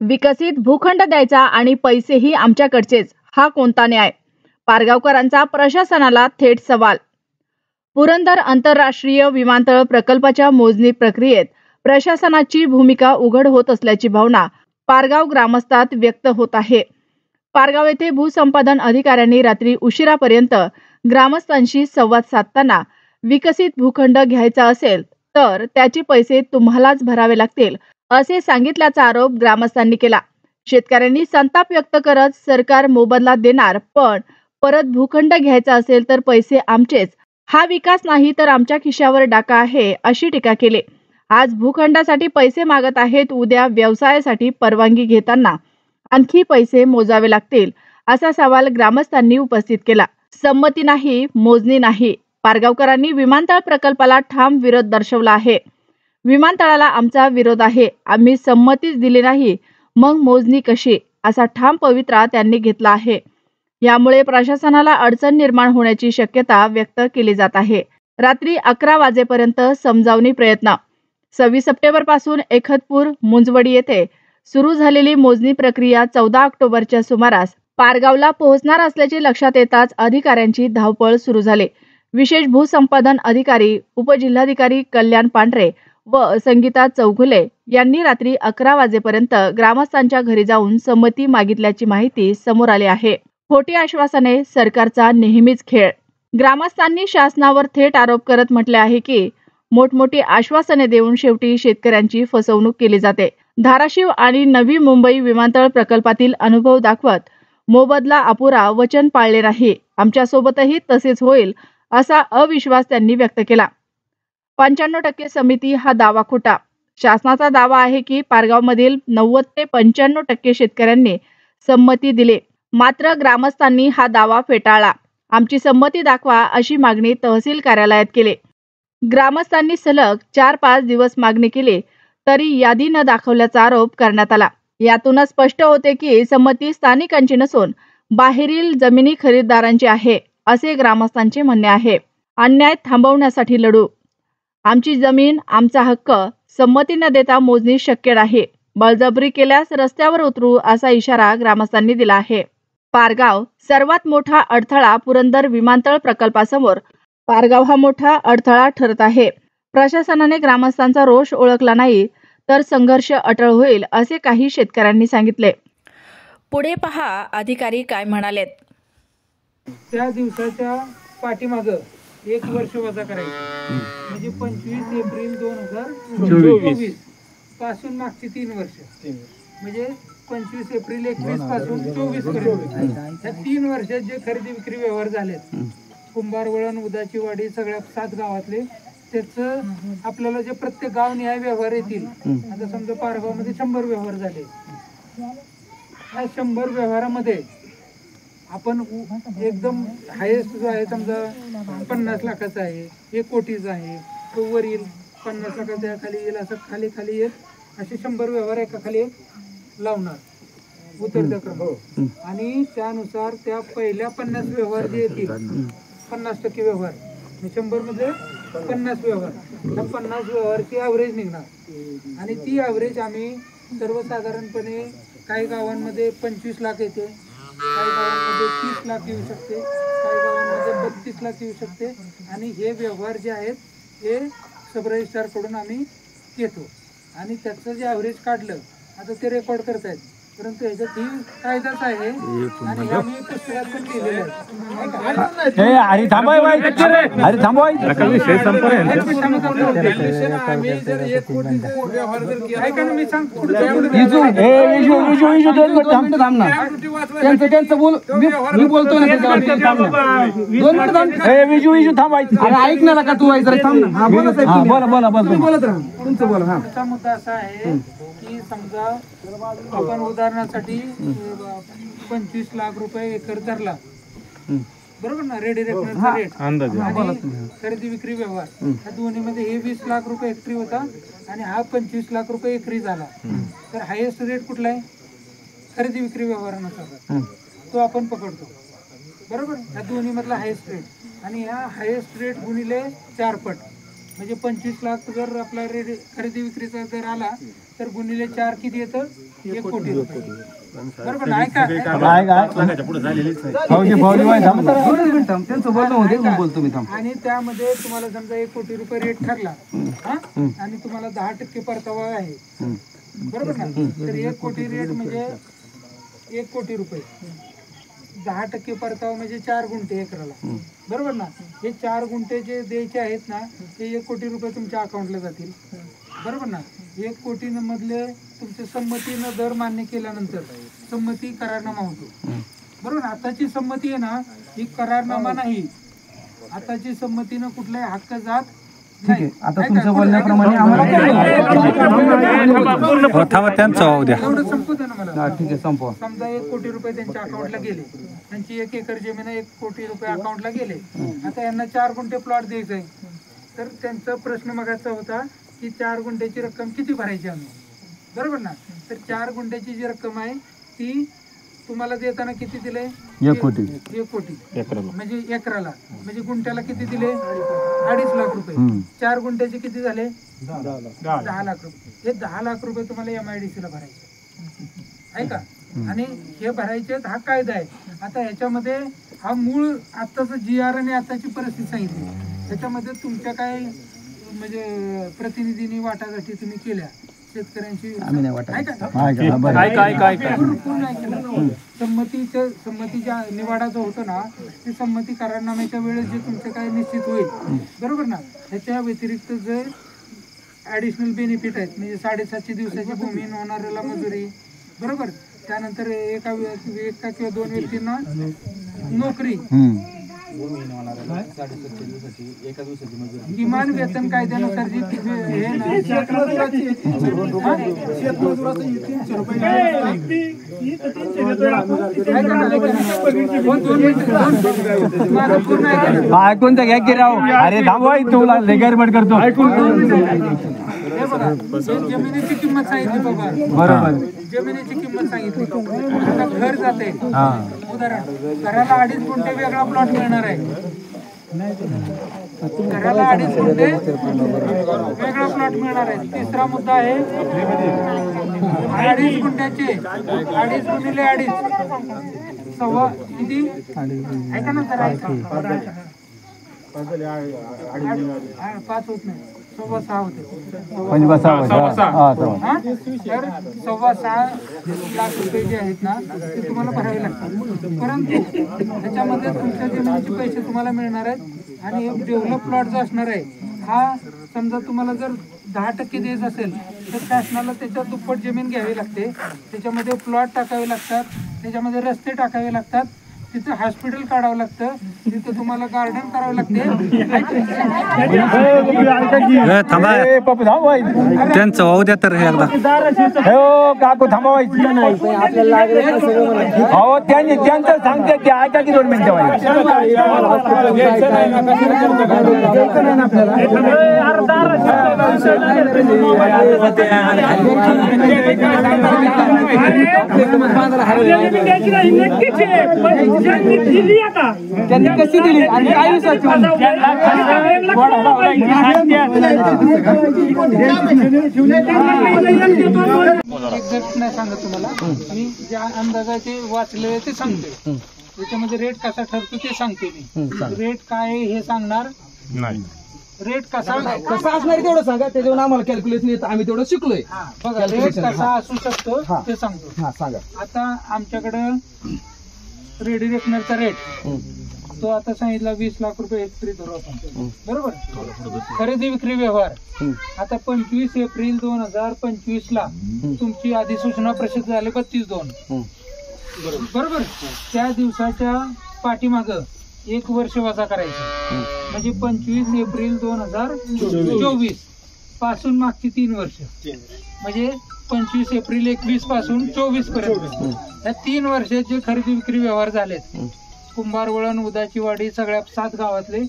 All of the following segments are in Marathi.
विकसित भूखंड द्यायचा आणि पैसेही आमच्याकडचेच, हा कोणता न्याय? पारगावकरांचा प्रशासनाला थेट सवाल. पुरंदर आंतरराष्ट्रीय विमानतळ प्रकल्पाच्या मोजणी प्रक्रियेत प्रशासनाची भूमिका उघड होत असल्याची भावना पारगाव ग्रामस्थात व्यक्त होत आहे. पारगाव येथे भूसंपादन अधिकाऱ्यांनी रात्री उशिरापर्यंत ग्रामस्थांशी संवाद साधताना विकसित भूखंड घ्यायचा असेल तर त्याचे पैसे तुम्हालाच भरावे लागतील असे सांगितल्याचा आरोप ग्रामस्थांनी केला. शेतकऱ्यांनी संताप व्यक्त करत सरकार मोबदला देणार, पण परत भूखंड घ्यायचा असेल तर पैसे आमचेच, हा विकास नाही तर आमच्या खिशावर डाका आहे, अशी टीका केली. आज भूखंडासाठी पैसे मागत आहेत, उद्या व्यवसायासाठी परवानगी घेताना आणखी पैसे मोजावे लागतील, असा सवाल ग्रामस्थांनी उपस्थित केला. संमती नाही, मोजणी नाही. पारगावकरांनी विमानतळ प्रकल्पाला ठाम विरोध दर्शवला आहे. विमानतळाला आमचा विरोध आहे, आम्ही संमतीच दिली नाही, मग मोजणी कशी, असा ठाम पवित्रा त्यांनी घेतला आहे. यामुळे प्रशासनाला अडचण निर्माण होण्याची शक्यता व्यक्त केली जात आहे. रात्री 11 वाजेपर्यंत समजावणी प्रयत्न. 26 सप्टेंबर पासून एखतपूर मुंजवडी येथे सुरू झालेली मोजणी प्रक्रिया 14 ऑक्टोबरच्या सुमारास पारगावला पोहोचणार असल्याचे लक्षात येताच अधिकाऱ्यांची धावपळ सुरू झाली. विशेष भूसंपादन अधिकारी उपजिल्हाधिकारी कल्याण पांढरे व संगीता चौघुले यांनी रात्री 11 वाजेपर्यंत ग्रामस्थांच्या घरी जाऊन संमती मागितल्याची माहिती समोर आली आहे. खोटी आश्वासने, सरकारचा नेहमीच खेळ. ग्रामस्थांनी शासनावर थेट आरोप करत म्हटले आहे की मोठमोठी आश्वासने देऊन शेवटी शेतकऱ्यांची फसवणूक केली जाते. धाराशिव आणि नवी मुंबई विमानतळ प्रकल्पातील अनुभव दाखवत मोबदला अपुरा, वचन पाळले नाही. आमच्यासोबतही तसेच होईल असा अविश्वास त्यांनी व्यक्त केला. 95% समिती हा दावा खोटा. शासनाचा दावा आहे की पारगावमधील 90 ते 95% शेतकऱ्यांनी संमती दिली, मात्र ग्रामस्थांनी हा दावा फेटाळला. आमची संमती दाखवा अशी मागणी तहसील कार्यालयात केली. ग्रामस्थांनी सलग 4-5 दिवस मागणी केली तरी यादी न दाखवल्याचा आरोप करण्यात आला. यातूनच स्पष्ट होते की संमती स्थानिकांची नसून बाहेरील जमिनी खरीददारांची आहे, असे ग्रामस्थांचे म्हणणे आहे. अन्याय थांबवण्यासाठी लढू. आमची जमीन, आमचा हक्क. संमती न देता मोजणी शक्य नाही. बळजबरी केल्यास रस्त्यावर उतरू, असा इशारा ग्रामस्थांनी दिला आहे. पारगाव सर्वात मोठा अडथळा पुरंदर विमानतळ प्रकल्पासमोर. पारगाव हा मोठा अडथळा ठरत आहे. प्रशासनाने ग्रामस्थांचा रोष ओळखला नाही तर संघर्ष अटळ होईल, असे काही शेतकऱ्यांनी सांगितले. पुढे पहा अधिकारी काय म्हणालेत. त्या दिवसाच्या पाठीमागं 1 वर्ष वजा करायचं, म्हणजे 25 एप्रिल 2024 पासून मागची 3 वर्ष, म्हणजे 25 एप्रिल 21 पासून 24 पर्यंत या 3 वर्षात जे खरेदी विक्री व्यवहार झालेत, कुंभार, वळण, उदाची वाडी, सगळ्या 7 गावातले, त्याचं आपल्याला जे प्रत्येक गाव न्याय व्यवहार येतील. आता समजा पारगावमध्ये 100 व्यवहार झाले. या 100 व्यवहारामध्ये आपण एकदम हायेस्ट जो आहे समजा 50 लाखाचा आहे, 1 कोटीचा आहे, तो वरील 50 लाखाच्या खाली येईल, असं खाली खाली येत असे 100 व्यवहार एका खाली एक लावणार उतरत्या क्रम. आणि त्यानुसार त्या पहिल्या 50 व्यवहार जे येतील, 50% व्यवहार, 100 मध्ये 50 व्यवहार, त्या 50 व्यवहारची ॲव्हरेज निघणार. आणि ती ॲव्हरेज आम्ही सर्वसाधारणपणे काही गावांमध्ये 25 लाख येते, काही गावांमध्ये 30 लाख येऊ शकते, काही गावांमध्ये 32 लाख येऊ शकते. आणि हे व्यवहार जे आहेत हे सब रजिस्ट्रारकडून आम्ही घेतो आणि त्याचं जे ॲव्हरेज काढलं, आता ते रेकॉर्ड करतायत, परंतु ह्याच्यात ही कायदाच आहे आणि आम्ही पुस्तकात पण लिहिलेलं आहे. आम्ही जर 1 कोटीचा व्यवहार जर केला, ऐका ना मी सांगतो, मी बोलतो ना, ऐकणार का तू? तुमचं बोला. हा मुद्दा असा आहे की समजा आपण उदाहरणासाठी 25 लाख रुपये एकर धरला, बरोबर ना, रेडी रेकनरचा रेट आणि खरेदी विक्री व्यवहार, या दोन्हीमध्ये हे 20 लाख रुपये एकरी होता आणि हा 25 लाख रुपये एकरी झाला. तर हायेस्ट रेट कुठला आहे? खरेदी विक्री व्यवहारानुसार तो आपण पकडतो, बरोबर. या दोन्ही मधला हायेस्ट रेट आणि ह्या हायेस्ट रेट गुणिले 4 पट म्हणजे 25 लाख जर आपला खरेदी विक्रीचा दर आला तर गुणिले 4 किती येतं? 1 कोटी रुपये. बरोबर ना? ऐका आणि त्यामध्ये तुम्हाला समजा 1 कोटी रुपये रेट ठरला आणि तुम्हाला 10% परतावा आहे, बरोबर ना? तर 1 कोटी रेट म्हणजे 1 कोटी रुपये, 10% परतावा म्हणजे 4 गुंठे एकराला, बरोबर ना? हे 4 गुंठे जे द्यायचे आहेत ना ते 1 कोटी रुपये तुमच्या अकाउंटला जातील, बरोबर ना? 1 कोटी मधले तुमच्या संमतीनं दर मान्य केल्यानंतर संमती करारनामा होतो, बरोबर ना? आताची संमती आहे ना ही करारनामा नाही, आताची संमतीनं कुठलाही हक्क जात नाही. आता तुमच्या बोलण्याप्रमाणे एवढं संपू द्या ना मला. ठीक आहे, संपवा. समजा 1 कोटी रुपये त्यांच्या अकाउंटला गेले, त्यांची 1 एकर जमीन 1 कोटी रुपये अकाउंटला गेले. आता यांना 4 गुंठे प्लॉट द्यायचा आहे, तर त्यांचा प्रश्न मगाचा होता की 4 गुंठ्याची रक्कम किती भरायची आम्ही, बरोबर ना? तर 4 गुंठ्याची जी रक्कम आहे ती तुम्हाला देताना किती दिले? 1 कोटी. 1 कोटी म्हणजे एकराला, म्हणजे गुंठ्याला किती दिले? 2.5 लाख रुपये. 4 गुंठ्याचे किती झाले? 10 लाख रुपये. हे 10 लाख रुपये तुम्हाला MIDC ला भरायचे, ऐका. आणि हे भरायचे, हा कायदा आहे. आता ह्याच्यामध्ये हा मूळ आत्ताचा GR आणि आताची परिस्थिती सांगितली, त्याच्यामध्ये तुमच्या काय म्हणजे प्रतिनिधींनी वाटाघाटी तुम्ही केल्या शेतकऱ्यांची, संमतीच्या निवाडा जो होतो ना ते संमती करारनाम्याच्या वेळेस जे तुमचं काय निश्चित होईल, बरोबर ना? ह्याच्या व्यतिरिक्त जे ऍडिशनल बेनिफिट आहेत म्हणजे 750 दिवसाची भूमी होणाऱ्याला मजुरी, बरोबर, त्यानंतर एका किंवा 2 व्यक्तींना नोकरी, किमान वेतन कायद्यानुसार जी हे ना ऐकून घ्या की राव. अरे थांबवा, तुला गैरबड करतो. जमिनीची किंमत सांगितली बाबा, बरोबर, जमिनीची किंमत सांगितली. आता घर जाते, उदाहरण घराला 2.5 गुंठे वेगळा प्लॉट मिळणार आहे, घराला 2.5 गुंठे वेगळा प्लॉट मिळणार आहे. तिसरा मुद्दा आहे 2.5 गुंठ्याचे 2.5 गुणिले 2.5 सव्वा किती? ऐका ना जरा, 5 होत नाही, 6.25 होते. तर 6.25 लाख रुपये जे आहेत ना ते तुम्हाला भरावे लागतात, परंतु त्याच्यामध्ये तुमच्या जमिनीचे पैसे तुम्हाला मिळणार आहेत. आणि एक डेव्हलप प्लॉट जो असणार आहे हा समजा तुम्हाला जर 10% द्यायचं असेल तर शासनाला त्याच्या दुप्पट जमीन घ्यावी लागते, त्याच्यामध्ये प्लॉट टाकावे लागतात, त्याच्यामध्ये रस्ते टाकावे लागतात, तिथं हॉस्पिटल काढावं लागतं, तिथं तुम्हाला गार्डन करावं लागते. त्यांचं वाहू द्या तर एकदा. काकू थांबवायचं हो, त्यांचं सांगते ते ऐका की 2 मिनिटं. त्यांनी कशी दिली आणि काय एक्झॅक्ट नाही सांगत तुम्हाला, मी ज्या अंदाजाचे वाचले ते सांगते. त्याच्यामध्ये रेट कसा ठरतो ते सांगते मी. रेट काय आहे हे सांगणार नाही, रेट कसा असणार तेवढं सांगा, त्याच्यावर आम्हाला कॅल्क्युलेशन येतं, आम्ही तेवढं शिकलोय. बघा रेट कसा असू शकतो ते सांगतो. सांगा. आता आमच्याकडं रेडी रेकनरचा रेट तो आता सांगितला 20 लाख रुपये हेक्टरी धरू आपण, बरोबर. खरेदी विक्री व्यवहार आता 25 एप्रिल 2025 ला तुमची अधिसूचना प्रसिद्ध झाली 32/2, बरोबर. त्या दिवसाच्या पाठीमाग 1 वर्ष वजा करायचं म्हणजे 25 एप्रिल 2024 पासून मागची 3 वर्ष म्हणजे 25 एप्रिल 21 पासून 24 पर्यंत या 3 वर्षात जे खरेदी विक्री व्यवहार झालेत कुंभारवळण, उदाचीवाडी, सगळ्या 7 गावातले,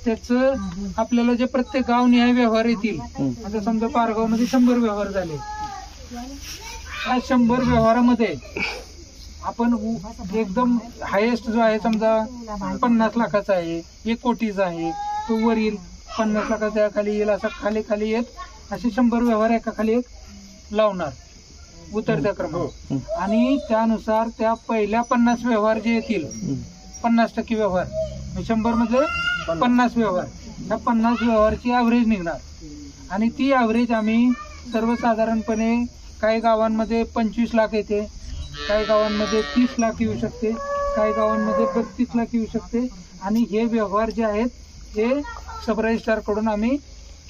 त्याचं आपल्याला जे प्रत्येक गावनिहाय व्यवहार येतील. आता समजा पारगाव मध्ये 100 व्यवहार झाले, या 100 व्यवहारामध्ये आपण एकदम हायेस्ट जो आहे समजा 50 लाखाचा आहे, 1 कोटीचा आहे, तो वरील 50 लाखाच्या खाली येईल असं खाली खाली येत असे 100 व्यवहार एका खाली एक लावणार उतरत्या क्रमात. आणि त्यानुसार त्या पहिल्या 50 व्यवहार जे येतील 50% व्यवहार 100 मधले 50 व्यवहार, ह्या 50 व्यवहारची ॲव्हरेज निघणार. आणि ती ॲव्हरेज आम्ही सर्वसाधारणपणे काही गावांमध्ये 25 लाख येते, काही गावांमध्ये 30 लाख येऊ शकते, काही गावांमध्ये 32 लाख येऊ शकते. आणि हे व्यवहार जे आहेत हे सब रजिस्ट्रार कडून आम्ही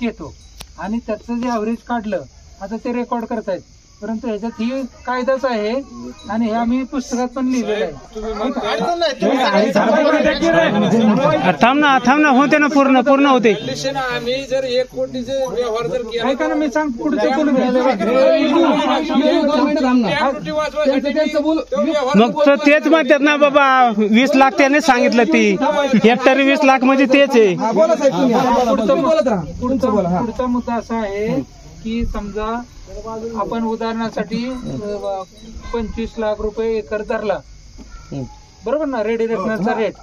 घेतो आणि त्याचं जे ॲव्हरेज काढलं आता ते रेकॉर्ड करतायत. परंतु ह्याच्यात ही कायदाच आहे आणि हे आम्ही पुस्तकात पण लिहिलेलं आहे. थांब ना होते ना पूर्ण होते. आम्ही जर 1 कोटीचे व्यवहार जर केला ऐका ना मी सांग पुढचं बोलू. मग तर तेच म्हणतात ना बाबा 20 लाख त्याने सांगितलं, ती हेक्टरी 20 लाख म्हणजे तेच आहे. पुढचा मुद्दा असा आहे की समजा आपण उदाहरणासाठी 25 लाख रुपये एकर धरला, बरोबर ना, रेडी रेफरन्सचा रेट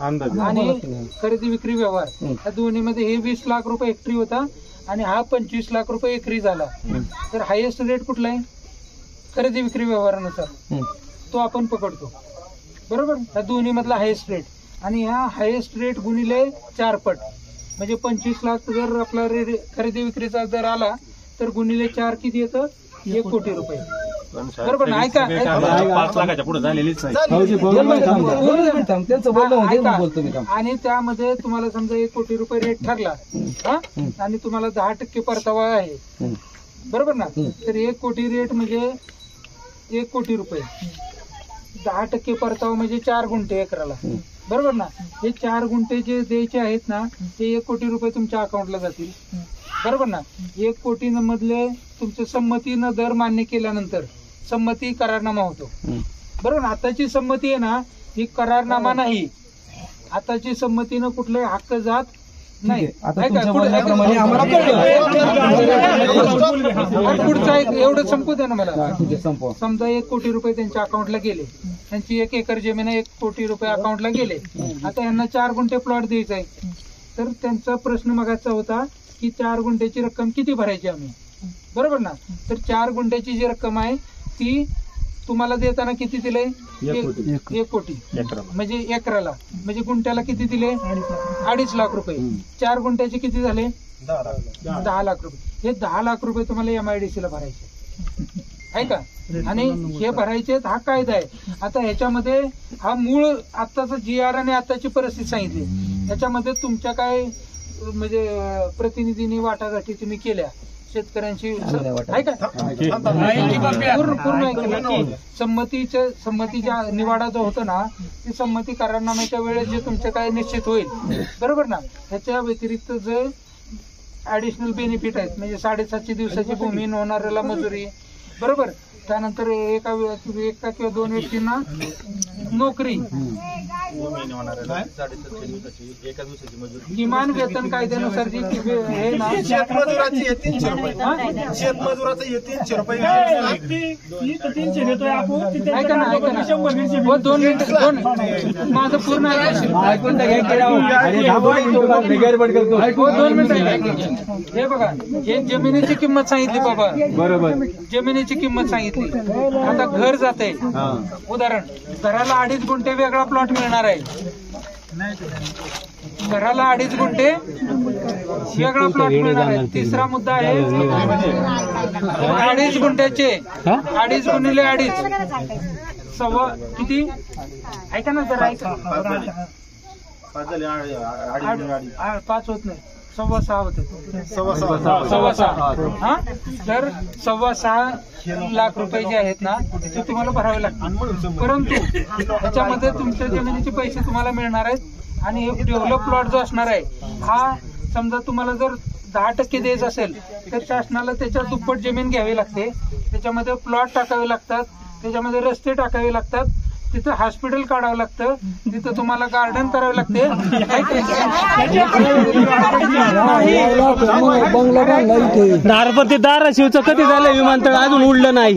आणि खरेदी विक्री व्यवहार या दोन्हीमध्ये हे 20 लाख रुपये हेक्टरी होता आणि हा 25 लाख रुपये एकरी झाला. तर हायेस्ट रेट कुठला आहे खरेदी विक्री व्यवहारानुसार तो आपण पकडतो, बरोबर. या दोन्ही मधला हायेस्ट रेट आणि ह्या हायेस्ट रेट गुणिले 4 पट म्हणजे 25 लाख जर आपला खरेदी विक्रीचा दर आला तर गुणिले 4 किती येतं 1 कोटी रुपये, बरोबर ना. ऐका 5 लाखाच्या पुढे झालेलीच नाही. आणि त्यामध्ये तुम्हाला समजा 1 कोटी रुपये रेट ठरला आणि तुम्हाला 10% परतावा आहे, बरोबर ना. तर 1 कोटी रेट म्हणजे 1 कोटी रुपये, 10% परतावा म्हणजे 4 गुंठे एकराला, बरोबर ना. हे 4 गुंठे जे द्यायचे आहेत ना ते 1 कोटी रुपये तुमच्या अकाउंटला जातील, बरोबर ना. 1 कोटी मधले तुमच्या संमतीनं दर मान्य केल्यानंतर संमती करारनामा होतो, बरोबर ना. आताची संमती आहे ना ही करारनामा नाही, आताची संमतीनं कुठलाही हक्क जात नाही. पुढचा एवढं संपू द्या ना मला. समजा 1 कोटी रुपये त्यांच्या अकाउंटला गेले, त्यांची 1 एकर जमीन 1 कोटी रुपये अकाउंटला गेले. आता यांना 4 गुंठे प्लॉट द्यायचा आहे, तर त्यांचा प्रश्न मगाचा होता की 4 गुंठ्याची रक्कम किती भरायची आम्ही, बरोबर ना. तर 4 गुंठ्याची जी रक्कम आहे ती तुम्हाला देताना किती दिले 1 कोटी म्हणजे एकराला, म्हणजे गुंठ्याला किती दिले 2.5 लाख रुपये. 4 गुंठ्याचे किती झाले 10 लाख रुपये. हे 10 लाख रुपये तुम्हाला MIDC ला भरायचे आहे का. आणि हे भरायचे हा कायदा आहे. आता ह्याच्यामध्ये हा मूळ आत्ताचा GR आणि आताची परिस्थिती सांगितली, ह्याच्यामध्ये तुमच्या काय म्हणजे प्रतिनिधींनी वाटाघाटी तुम्ही केल्या शेतकऱ्यांशी आहे का पूर्ण संमतीच्या निवाडा जो होतो ना ती संमती करारनाम्याच्या वेळेस जे तुमचे काय निश्चित होईल, बरोबर ना. ह्याच्या व्यतिरिक्त जे ऍडिशनल बेनिफिट आहेत म्हणजे 7.5 दिवसाची भूमीहीन होणाऱ्याला मजुरी, बरोबर. त्यानंतर एका किंवा 2 व्यक्तींना नोकरी, किमान वेतन कायद्यानुसार जी हे ना शेतमजुराची 300 रुपये, शेतमजुराचं 300 रुपये ऐका ना 2 मिनिटं माझं पूर्ण हे बघा. हे जमिनीची किंमत सांगितली बाबा, बरोबर, जमिनीची किंमत सांगितली. आता घर जाते उदाहरण, घराला 2.5 गुंठे वेगळा प्लॉट मिळणार आहे, घराला 2.5 गुंठे वेगळा प्लॉट मिळणार आहे. तिसरा मुद्दा आहे 2.5 गुंठ्याचे 2.5 गुणिले 2.5 सव्वा किती, ऐका ना जरा ऐका, 5 होत नाही 6.25 होते, 6.25 हा. तर 6.25 लाख रुपये जे आहेत ना ते तुम्हाला भरावे लागतील. परंतु त्याच्यामध्ये तुमच्या जमिनीचे पैसे तुम्हाला मिळणार आहेत आणि डेव्हलप प्लॉट जो असणार आहे हा समजा तुम्हाला जर 10% द्यायचं असेल तर शासनाला त्याच्या दुप्पट जमीन घ्यावी लागते, त्याच्यामध्ये प्लॉट टाकावे लागतात, त्याच्यामध्ये रस्ते टाकावे लागतात, तिथं हॉस्पिटल काढावं लागतं, तिथं तुम्हाला गार्डन करावं लागते. धारपती धाराशिवचं कधी झालं विमानतळ अजून उडलं नाही.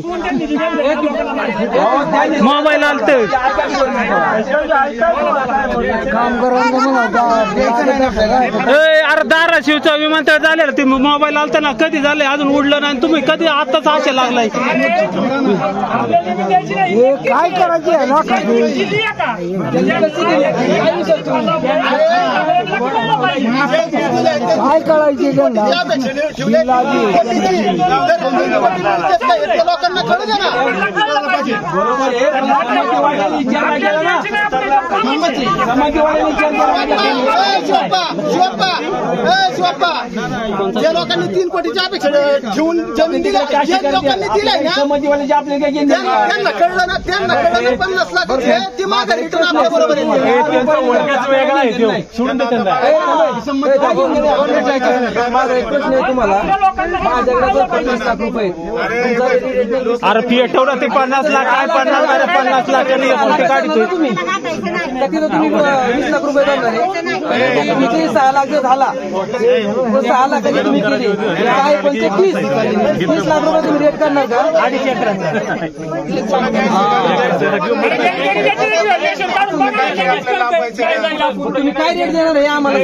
मोबाईल आलत अरे धाराशिवचं विमानतळ झालेलं ते मोबाईल आलत ना, कधी झालंय अजून उडलं नाही. तुम्ही कधी आताच आशा लागलाय. काय करायचे काय करायचे लोकांना कळू दे ना. ज्या लोकांनी 3 कोटीची अपेक्षा ठेवून जमीन दिली, लोकांनी दिलाय ना त्यांना कळलं ना, त्यांना कळलं 50 लाख ती माघारी रिटर्न आपल्या बरोबर सोडून देतात. तुम्हाला माझ्याकडे 50 लाख रुपये अरे पेटवलं ते 50 लाख काय 50 लाख काढतोय तुम्ही 20 लाख रुपये तुम्ही 6 लाख जर झाला 6 लाखाची तुम्ही केली काय 30 लाख रुपये तुम्ही रेट करणार का? 2.5 एकराचा तुम्ही काय रेट देणार हे आम्हाला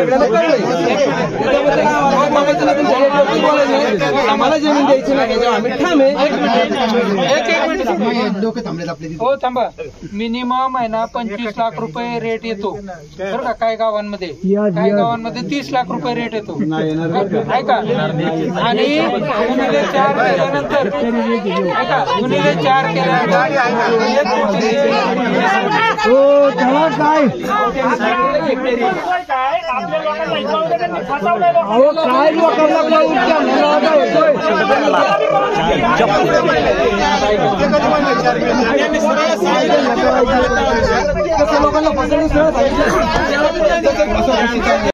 आम्हाला जमीन द्यायची नाही, आम्ही ठाम आहे. हो थांबा. मिनिमम आहे ना 25 लाख रुपये रेट येतो बरं का. काही गावांमध्ये 30 लाख रुपये रेट येतो आहे का. आणि गुणिले 4 केल्यानंतर गुणिले 4 केल्यानंतर लोकांना